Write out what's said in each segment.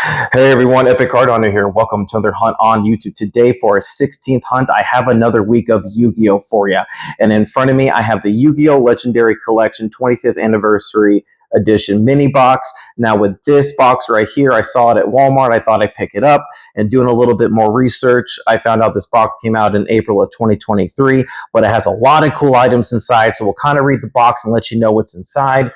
Hey everyone, Epic Card Hunter here. Welcome to another hunt on YouTube. Today for our 16th hunt, I have another week of Yu-Gi-Oh for you. And in front of me, I have the Yu-Gi-Oh Legendary Collection 25th Anniversary Edition mini box. Now with this box right here, I saw it at Walmart. I thought I'd pick it up, and doing a little bit more research, I found out this box came out in April of 2023, but it has a lot of cool items inside. So we'll kind of read the box and let you know what's inside.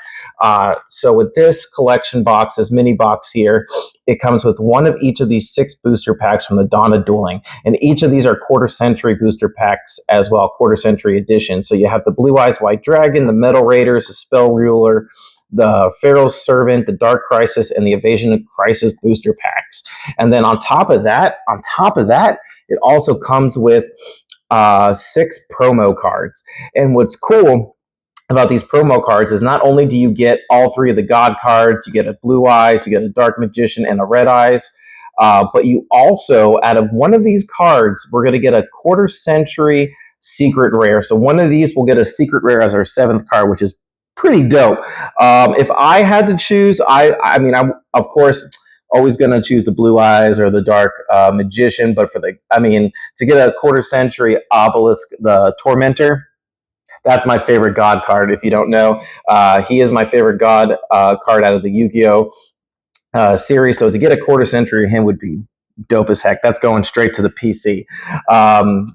So with this collection box, this mini box here, it comes with one of each of these 6 booster packs from the Dawn of Dueling. And each of these are quarter century booster packs as well, quarter century edition. So you have the Blue Eyes White Dragon, the Metal Raiders, the Spell Ruler, the Pharaoh's Servant, the Dark Crisis, and the Evasion Crisis booster packs. And then on top of that, it also comes with 6 promo cards. And what's cool about these promo cards is not only do you get all 3 of the God cards, you get a Blue Eyes, you get a Dark Magician, and a Red Eyes, but you also, out of one of these cards, we're going to get a quarter century secret rare. So one of these will get a secret rare as our 7th card, which is pretty dope. If I had to choose, I'm of course always going to choose the Blue Eyes or the Dark Magician, but to get a quarter century Obelisk, the Tormentor, that's my favorite God card. If you don't know, he is my favorite God card out of the Yu-Gi-Oh series. So to get a quarter century of him would be dope as heck. That's going straight to the PC.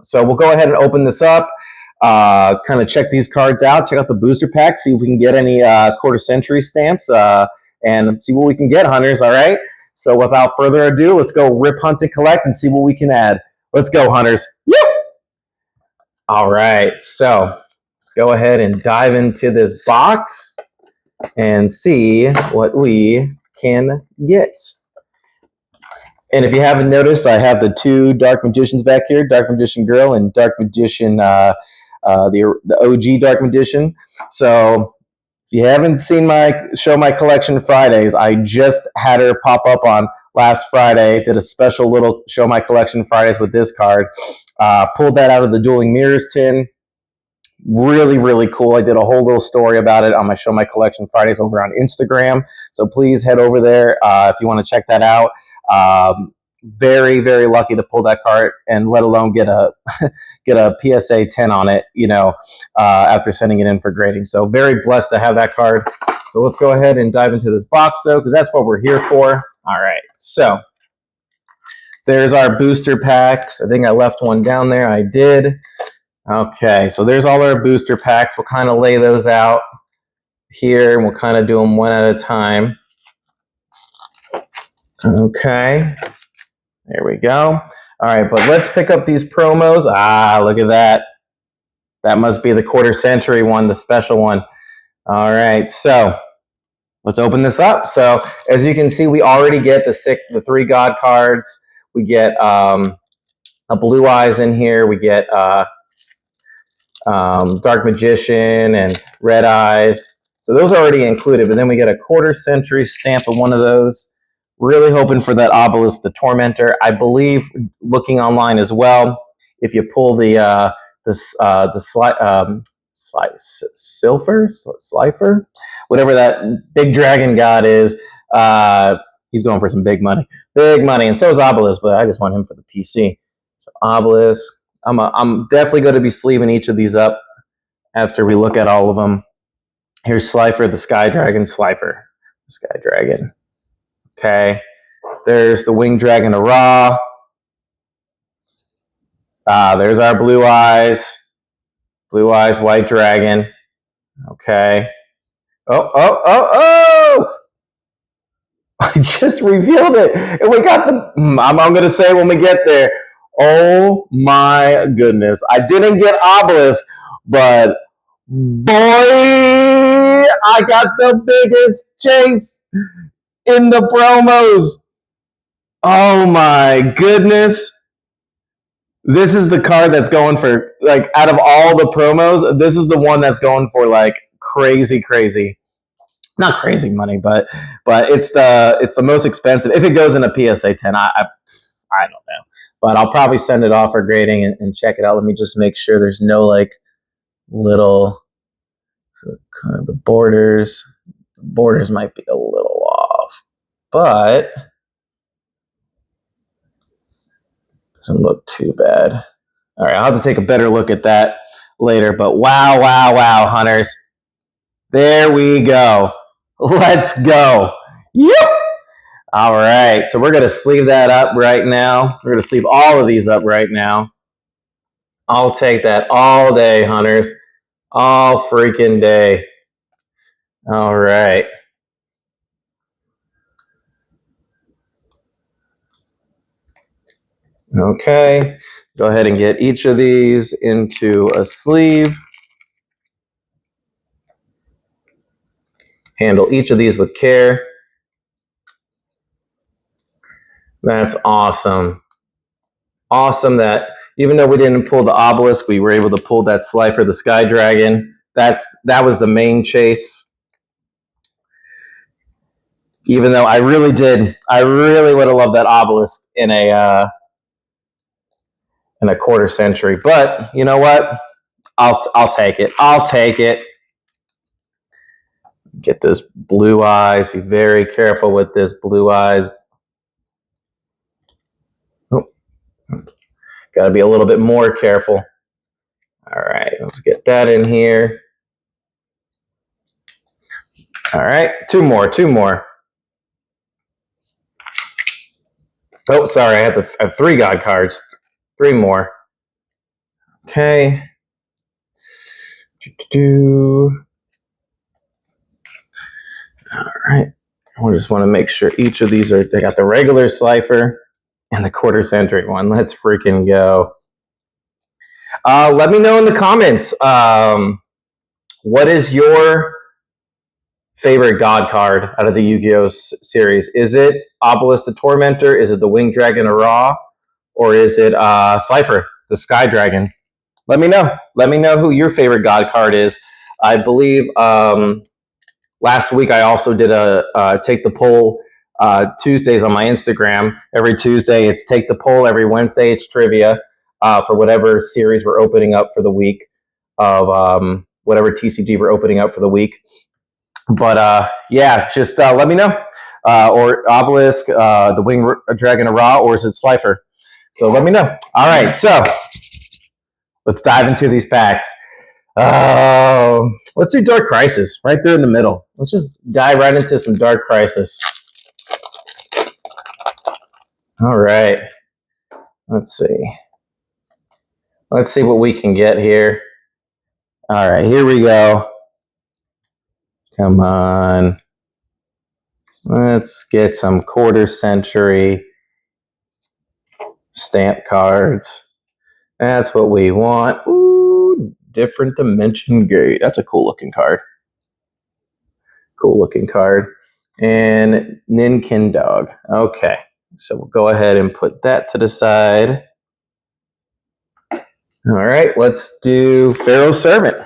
So we'll go ahead and open this up. Kind of check these cards out. Check out the booster pack. See if we can get any quarter century stamps and see what we can get, hunters. All right. So without further ado, let's go rip, hunt, and collect and see what we can add. Let's go, hunters. Yeah. All right. So let's go ahead and dive into this box and see what we can get. And if you haven't noticed, I have the 2 Dark Magicians back here, Dark Magician Girl and Dark Magician, the OG Dark Magician. So if you haven't seen my collection Fridays, I just had her pop up on last Friday, did a special little show my collection Fridays with this card. Pulled that out of the Dueling Mirrors tin. Really, really cool. I did a whole little story about it on my Show My Collection Fridays over on Instagram. So please head over there if you want to check that out. Very, very lucky to pull that card and let alone get a PSA 10 on it, after sending it in for grading. So very blessed to have that card. So let's go ahead and dive into this box though, because that's what we're here for. All right. So there's our booster packs. I think I left one down there. I did. Okay, so there's all our booster packs. We'll kind of lay those out here, and we'll kind of do them one at a time. Okay, there we go. All right, but let's pick up these promos. Look at that. That must be the quarter century one, the special one. All right, so let's open this up. So as you can see, we already get the 3 God cards. We get a Blue Eyes in here. We get Dark Magician and Red Eyes. So those are already included, but then we get a quarter century stamp of one of those. Really hoping for that Obelisk, the Tormentor. I believe, looking online as well, if you pull the Slifer, whatever that big dragon god is, he's going for some big money, and so is Obelisk, but I just want him for the PC. So Obelisk. I'm definitely going to be sleeving each of these up after we look at all of them. Here's Slifer, the Sky Dragon. Slifer, the Sky Dragon. Okay. There's the Winged Dragon of Ra. There's our Blue Eyes. Blue Eyes, White Dragon. Okay. Oh! I just revealed it. And we got the... I'm going to say when we get there. Oh my goodness. I didn't get Obelisk, but boy, I got the biggest chase in the promos. Oh my goodness. This is the card that's going for, like, out of all the promos, this is the one that's going for, like, crazy. Not crazy money, but it's the most expensive. If it goes in a PSA 10, I don't know. But I'll probably send it off for grading and check it out. Let me just make sure there's no, like, little, kind of the borders. The borders might be a little off. But Doesn't look too bad. All right, I'll have to take a better look at that later. But wow, wow, wow, hunters. There we go. Let's go. Yep. All right, so we're going to sleeve that up right now. We're going to sleeve all of these up right now. I'll take that all day, hunters. All freaking day. All right. Okay, go ahead and get each of these into a sleeve. Handle each of these with care. That's awesome. Awesome that even though we didn't pull the obelisk, we were able to pull that Slifer, the Sky Dragon. That was the main chase. Even though I really would have loved that obelisk in a quarter century. But you know what? I'll take it. I'll take it. Get this blue eyes. Be very careful with this blue eyes. Oh, got to be a little bit more careful. All right, let's get that in here. All right, two more. Oh, sorry, I have 3 God cards. 3 more. Okay. All right. I just want to make sure each of these they got the regular Slifer and the quarter century one. Let's freaking go. Let me know in the comments. What is your favorite God card out of the Yu-Gi-Oh series? Is it Obelisk the Tormentor? Is it the Winged Dragon Ra? Or is it Slifer, the Sky Dragon? Let me know. Let me know who your favorite God card is. I believe last week I also did a Take the Poll Tuesdays on my Instagram. Every Tuesday it's Take the Poll. Every Wednesday it's trivia for whatever series we're opening up for the week of whatever TCG we're opening up for the week. But yeah, just let me know. Or Obelisk, the Winged Dragon of Ra, or is it Slifer? So let me know. All right, so let's dive into these packs. Let's do Dark Crisis right there in the middle. Let's just dive right into some Dark Crisis. All right. Let's see. Let's see what we can get here. All right, here we go. Come on. Let's get some quarter century stamp cards. That's what we want. Ooh, different dimension gate. That's a cool looking card. Cool looking card. And Ninkin Dog. Okay. So we'll go ahead and put that to the side. All right. Let's do Pharaoh's Servant.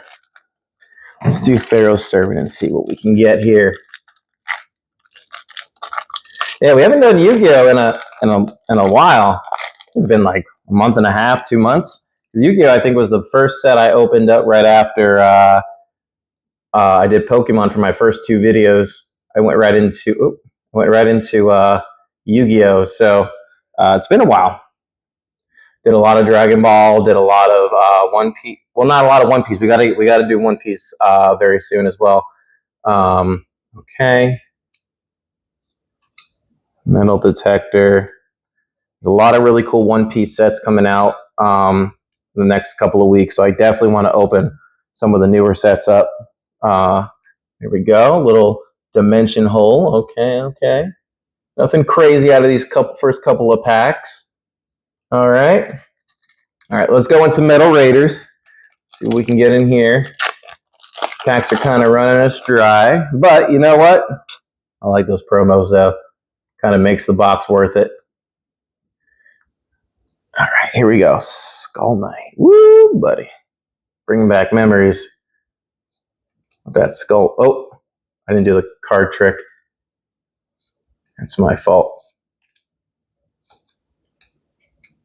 Let's do Pharaoh's Servant and see what we can get here. Yeah, we haven't done Yu-Gi-Oh in a while. It's been like a month and a half, 2 months. Yu-Gi-Oh, I think, was the first set I opened up right after I did Pokemon for my first 2 videos. I went right into Yu-Gi-Oh. So it's been a while. Did a lot of Dragon Ball. Did a lot of One Piece. Well, not a lot of One Piece. We got to do One Piece very soon as well. Okay. Metal Detector. There's a lot of really cool One Piece sets coming out in the next couple of weeks. So I definitely want to open some of the newer sets up. Here we go. Little dimension hole. Okay. Nothing crazy out of these first couple of packs. All right. Let's go into Metal Raiders. See what we can get in here. These packs are kind of running us dry. But you know what? I like those promos, though. Kind of makes the box worth it. All right, here we go. Skull Knight. Woo, buddy. Bring back memories. That skull. Oh, I didn't do the card trick. That's my fault.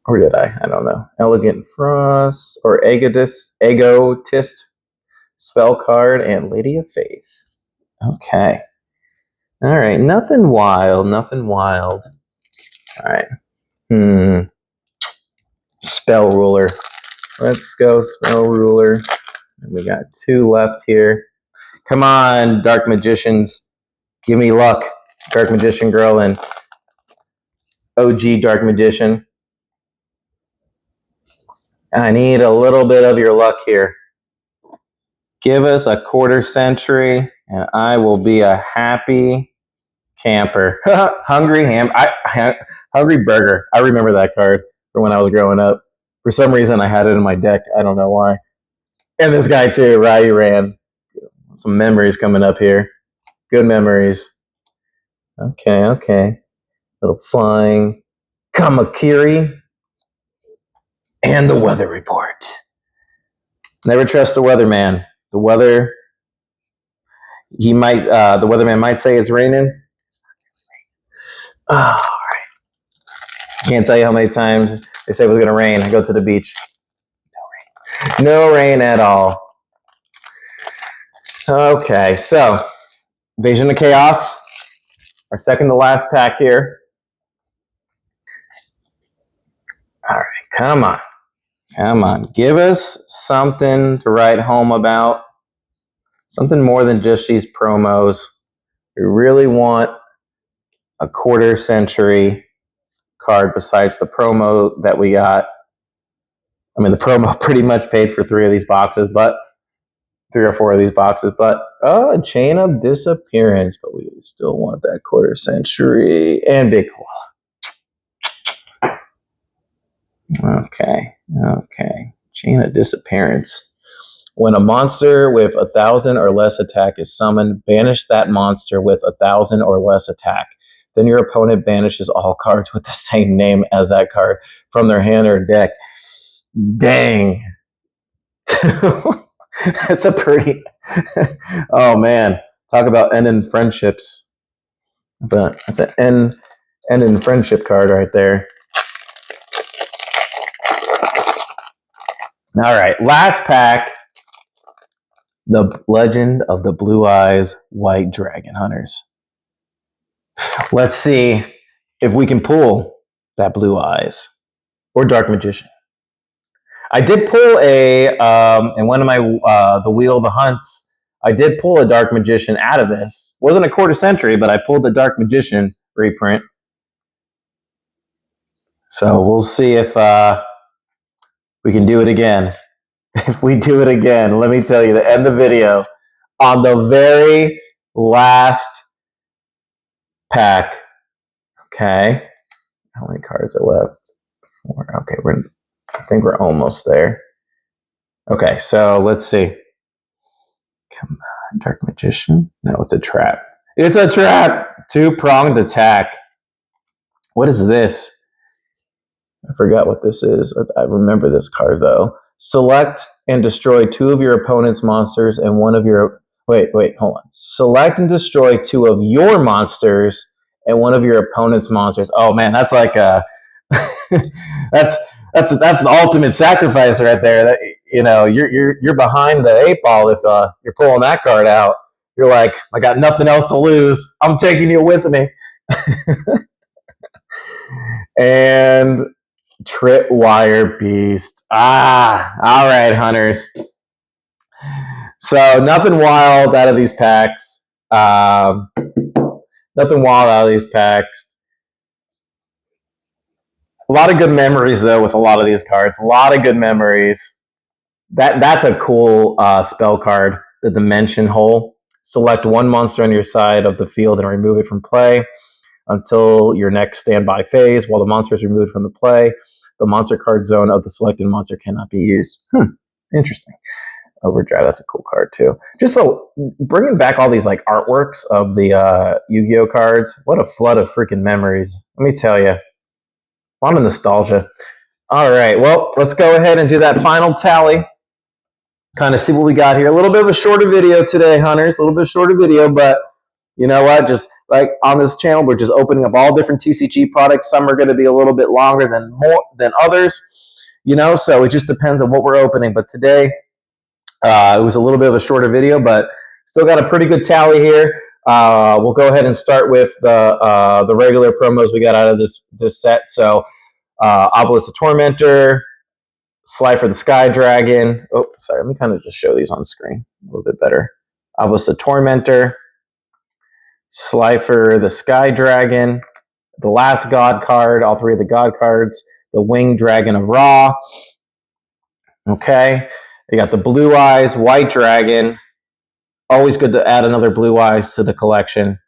Or did I? I don't know. Elegant Frost or Egotist, Spell Card, and Lady of Faith. Okay. All right. Nothing wild. All right. Spell ruler. Let's go spell ruler. And we got 2 left here. Come on, Dark Magicians. Give me luck. Dark Magician Girl and OG Dark Magician. I need a little bit of your luck here. Give us a quarter century, and I will be a happy camper. Hungry Hungry Burger. I remember that card from when I was growing up. For some reason, I had it in my deck. I don't know why. And this guy too, Ryu Ran. Some memories coming up here. Good memories. Okay. Little flying Kamakiri. And the weather report. Never trust the weatherman. The weather, the weatherman might say it's raining. Oh, all right. Can't tell you how many times they say it was going to rain. I go to the beach. No rain at all. Okay, so Invasion of Chaos, our second to last pack here. All right, come on. Give us something to write home about. Something more than just these promos. We really want a quarter century card besides the promo that we got. I mean, the promo pretty much paid for 3 of these boxes, but 3 or 4 of these boxes, but a Chain of Disappearance, but we still want that quarter century and Big Koala. Okay. Chain of Disappearance. When a monster with 1,000 or less attack is summoned, banish that monster with 1,000 or less attack. Then your opponent banishes all cards with the same name as that card from their hand or deck. Dang. That's a pretty... Oh, man. Talk about ending friendships. That's an ending friendship card right there. All right. Last pack. The Legend of the Blue Eyes White Dragon Hunters. Let's see if we can pull that Blue Eyes or Dark Magician. I did pull in one of my the Wheel of the Hunts. I did pull a Dark Magician out of this. Wasn't a quarter century, but I pulled the Dark Magician reprint. So we'll see if we can do it again. If we do it again, let me tell you, the end of the video on the very last pack. Okay, how many cards are left? 4. Okay, I think we're almost there. Okay, so let's see. Come on, Dark Magician. No, it's a trap. It's a trap. 2-pronged attack. What is this? I forgot what this is. I remember this card though. Select and destroy 2 of your opponent's monsters and 1 of your... Wait, hold on. Select and destroy 2 of your monsters and 1 of your opponent's monsters. Oh man, that's like a... that's the ultimate sacrifice right there. That, you know, you're behind the 8 ball if you're pulling that card out. You're like, I got nothing else to lose. I'm taking you with me. And Tripwire Beast. All right, hunters. So nothing wild out of these packs. Nothing wild out of these packs. A lot of good memories, though, with a lot of these cards. A lot of good memories. That's a cool spell card, the Dimension Hole. Select 1 monster on your side of the field and remove it from play until your next standby phase. While the monster is removed from the play, the monster card zone of the selected monster cannot be used. Interesting. Overdrive, that's a cool card too. Just so bringing back all these like artworks of the Yu-Gi-Oh cards. What a flood of freaking memories. Let me tell you. A lot of nostalgia. All right, well, let's go ahead and do that final tally. Kind of see what we got here. A little bit of a shorter video today, hunters. A little bit shorter video, but you know what? Just like on this channel, we're just opening up all different TCG products. Some are going to be a little bit longer than others, you know, so it just depends on what we're opening. But today, it was a little bit of a shorter video, but still got a pretty good tally here. We'll go ahead and start with the regular promos we got out of this set. So Obelisk the Tormentor, Slifer the Sky Dragon. Oh, sorry, let me kind of just show these on screen a little bit better. Obelisk the Tormentor, Slifer the Sky Dragon, the last God card, all three of the God cards, the Winged Dragon of Ra. Okay, you got the Blue Eyes White Dragon. Always good to add another Blue Eyes to the collection.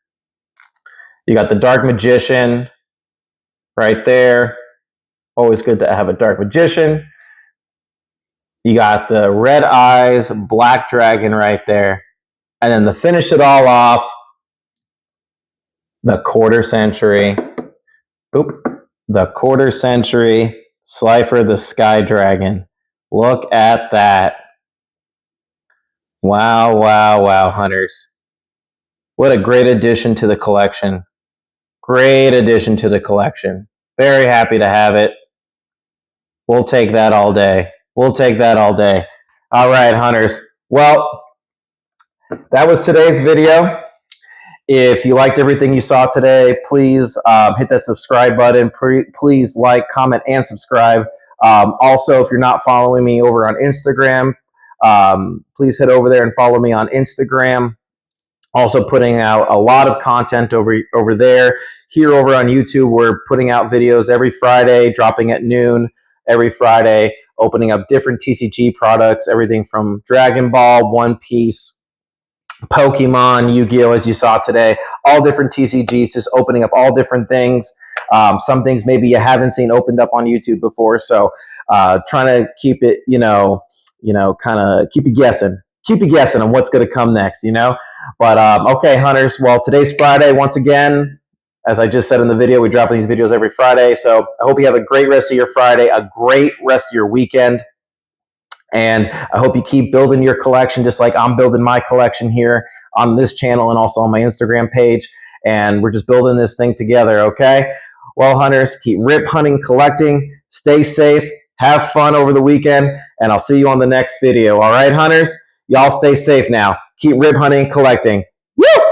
You got the Dark Magician right there. Always good to have a Dark Magician. You got the Red Eyes Black Dragon right there. And then to finish it all off, the Quarter Century. The Quarter Century Slifer the Sky Dragon. Look at that. Wow, wow, wow, hunters. What a great addition to the collection. Great addition to the collection. Very happy to have it. We'll take that all day. We'll take that all day. All right, hunters. Well, that was today's video. If you liked everything you saw today, please hit that subscribe button. Please like, comment, and subscribe. Also, if you're not following me over on Instagram, please head over there and follow me on Instagram. Also putting out a lot of content over there. Here over on YouTube, we're putting out videos every Friday, dropping at noon every Friday, opening up different TCG products, everything from Dragon Ball, One Piece, Pokemon, Yu-Gi-Oh, as you saw today, all different TCGs, just opening up all different things. Some things maybe you haven't seen opened up on YouTube before. So trying to keep it, kind of keep you guessing on what's going to come next, But okay, hunters. Well, today's Friday. Once again, as I just said in the video, we drop these videos every Friday. So I hope you have a great rest of your Friday, a great rest of your weekend. And I hope you keep building your collection just like I'm building my collection here on this channel and also on my Instagram page. And we're just building this thing together, okay? Well, hunters, keep rip hunting, collecting, stay safe, have fun over the weekend, and I'll see you on the next video. All right, hunters? Y'all stay safe now. Keep rip hunting, collecting. Woo!